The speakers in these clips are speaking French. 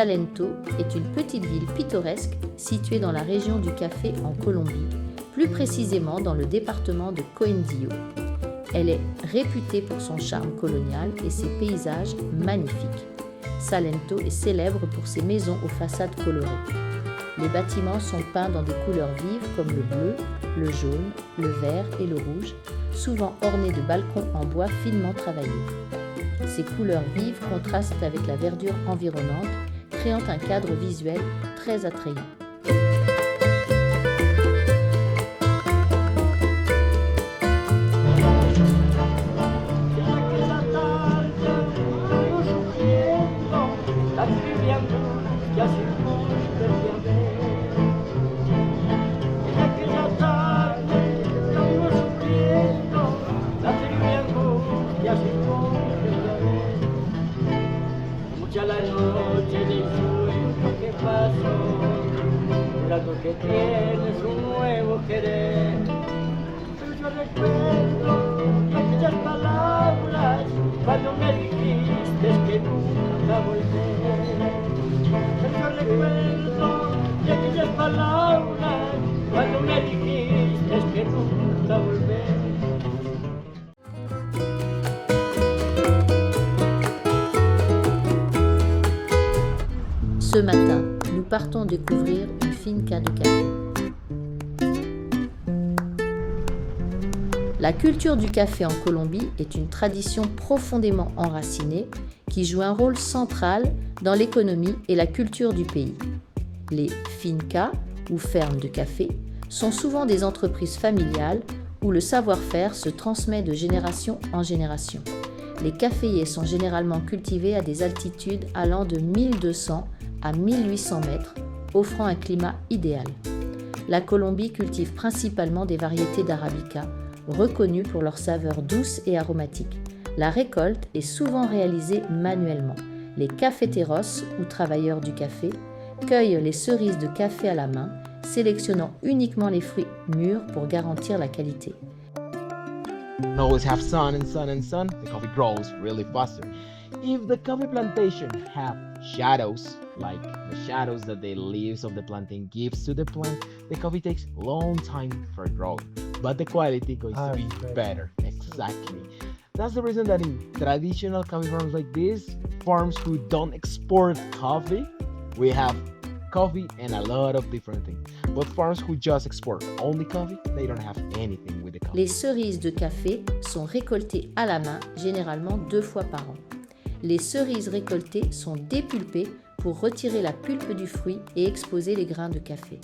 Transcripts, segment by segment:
Salento est une petite ville pittoresque située dans la région du café en Colombie, plus précisément dans le département de Quindío. Elle est réputée pour son charme colonial et ses paysages magnifiques. Salento est célèbre pour ses maisons aux façades colorées. Les bâtiments sont peints dans des couleurs vives comme le bleu, le jaune, le vert et le rouge, souvent ornés de balcons en bois finement travaillés. Ces couleurs vives contrastent avec la verdure environnante, créant un cadre visuel très attrayant. Que tienes un nuevo querer, pero yo recuerdo aquellas palabras cuando me dijiste que nunca volveré. Pero yo recuerdo aquellas palabras cuando me dijiste que nunca volveré. Ce matin, nous partons découvrir une finca de café. La culture du café en Colombie est une tradition profondément enracinée qui joue un rôle central dans l'économie et la culture du pays. Les fincas, ou fermes de café, sont souvent des entreprises familiales où le savoir-faire se transmet de génération en génération. Les caféiers sont généralement cultivés à des altitudes allant de 1200 à 1800 mètres, offrant un climat idéal. La Colombie cultive principalement des variétés d'arabica, reconnues pour leur saveur douce et aromatique. La récolte est souvent réalisée manuellement. Les cafeteros, ou travailleurs du café, cueillent les cerises de café à la main, sélectionnant uniquement les fruits mûrs pour garantir la qualité. Always have sun and sun and sun, the coffee grows really faster. If the coffee plantation have shadows, like the shadows that the leaves of the plantain gives to the plant, the coffee takes long time for growing, but the quality going to be better. Exactly. That's the reason that in traditional coffee farms like this, farms who don't export coffee, we have coffee and a lot of different things. But farms who just export only coffee, they don't have anything with the coffee. Les cerises de café sont récoltées à la main, généralement 2 fois par an. Les cerises récoltées sont dépulpées pour retirer la pulpe du fruit et exposer les grains de café.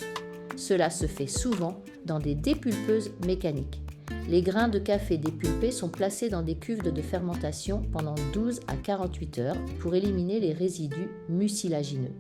Cela se fait souvent dans des dépulpeuses mécaniques. Les grains de café dépulpés sont placés dans des cuves de fermentation pendant 12 à 48 heures pour éliminer les résidus mucilagineux.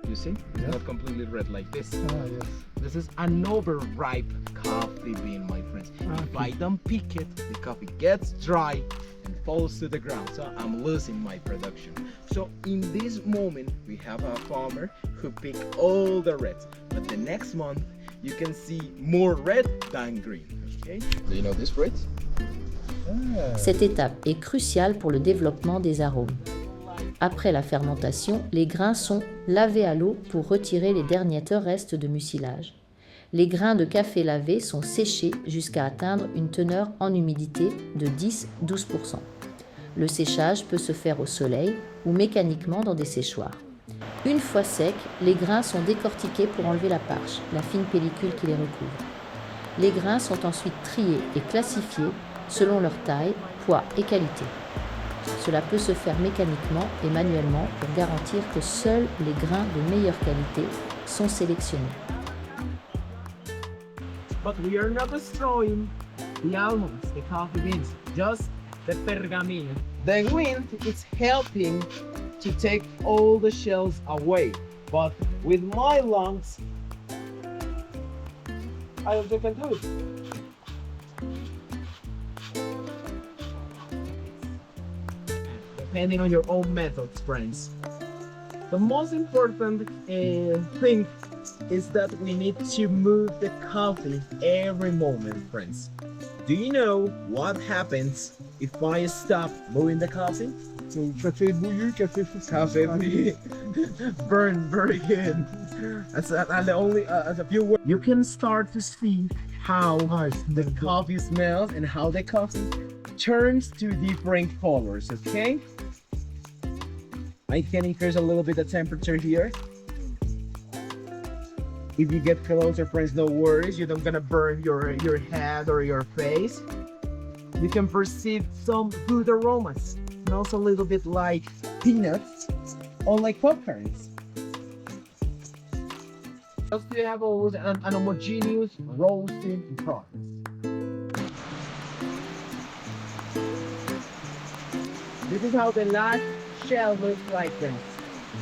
You see? It's not completely red like this. Yes. This is an overripe coffee bean, my friends. If I don't pick it, the coffee gets dry and falls to the ground, so I'm losing my production. So in this moment, we have a farmer who picked all the reds, but the next month, you can see more red than green. Okay? Do you know this, Fritz? Cette étape est cruciale pour le développement des arômes. Après la fermentation, les grains sont lavés à l'eau pour retirer les derniers restes de mucilage. Les grains de café lavés sont séchés jusqu'à atteindre une teneur en humidité de 10-12%. Le séchage peut se faire au soleil ou mécaniquement dans des séchoirs. Une fois secs, les grains sont décortiqués pour enlever la parche, la fine pellicule qui les recouvre. Les grains sont ensuite triés et classifiés selon leur taille, poids et qualité. Cela peut se faire mécaniquement et manuellement pour garantir que seuls les grains de meilleure qualité sont sélectionnés. But we are not destroying the almonds, the coffee beans, just the pergamino. The wind is helping to take all the shells away, but with my lungs, I also can do it. Depending on your own methods, friends. The most important thing is that we need to move the coffee every moment, friends. Do you know what happens if I stop moving the coffee? So café bouillu, café foutu. Café bouillu. Burn, very good. That's the only as a few words. You can start to see how the coffee smells and how the coffee turns to different colors. Okay. I can increase a little bit the temperature here. If you get closer, friends, no worries. You're not gonna burn your head or your face. You can perceive some good aromas. Smells a little bit like peanuts or like popcorns. Just to have always an homogeneous roasting process. This is how the last shell looks like, friends.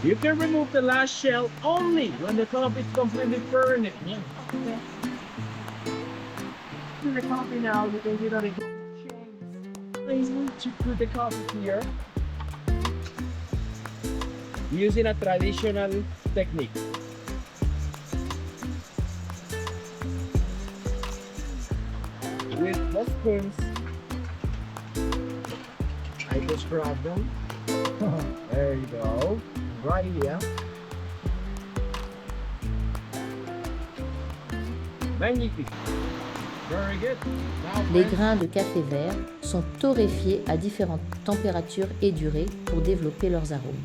You can remove the last shell only when the coffee is completely burned. Yeah. Okay. To the coffee now, you can get on a change to put the coffee here using a traditional technique. With the spoons, I just grab them. There you go. Right here. Magnifique. Very good. Now, Les grains de café vert sont torréfiés à différentes températures et durées pour développer leurs arômes.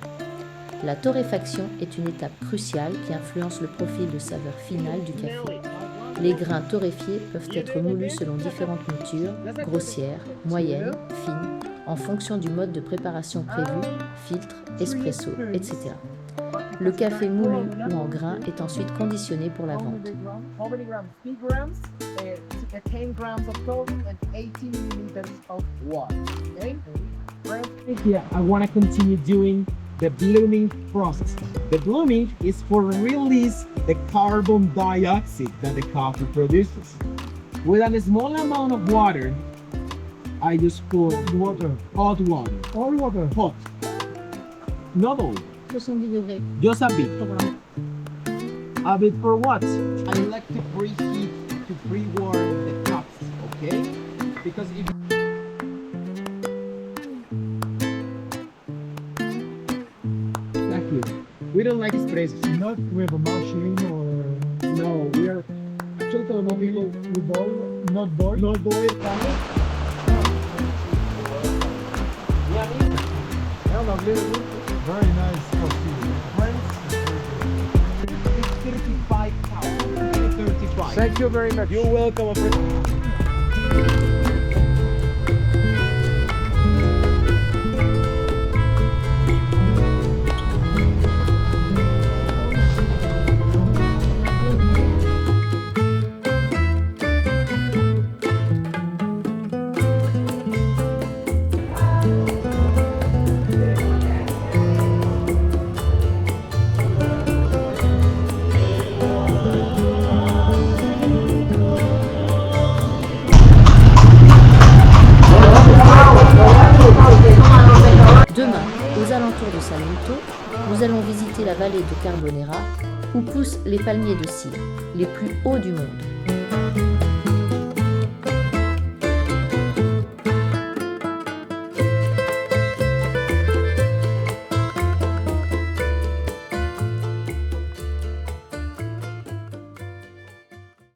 La torréfaction est une étape cruciale qui influence le profil de saveur finale du café. Les grains torréfiés peuvent être moulus selon différentes moutures, grossières, moyennes, fines, en fonction du mode de préparation prévu, filtre, espresso, etc. Le café moulu ou en grains est ensuite conditionné pour la vente. How many grams? 3 grams, 10 grams of coffee and 80 milliliters of water. Okay? Here, I want to continue doing the blooming process. The blooming is for release the carbon dioxide that the coffee produces. With a small amount of water, I just pour water, hot water. All water, hot. Not all. 70 degrés. Just a bit. A bit for what? I like to preheat to pre-warm the cups, okay? Because if exactly, we don't like espressos. Not with a machine or No, we are actually we boil, not boil. not boil coffee. Very nice coffee. 35 pounds. 35. Thank you very much. You're welcome, my friend. Demain, aux alentours de Salento, nous allons visiter la vallée de Carbonera où poussent les palmiers de cidre, les plus hauts du monde.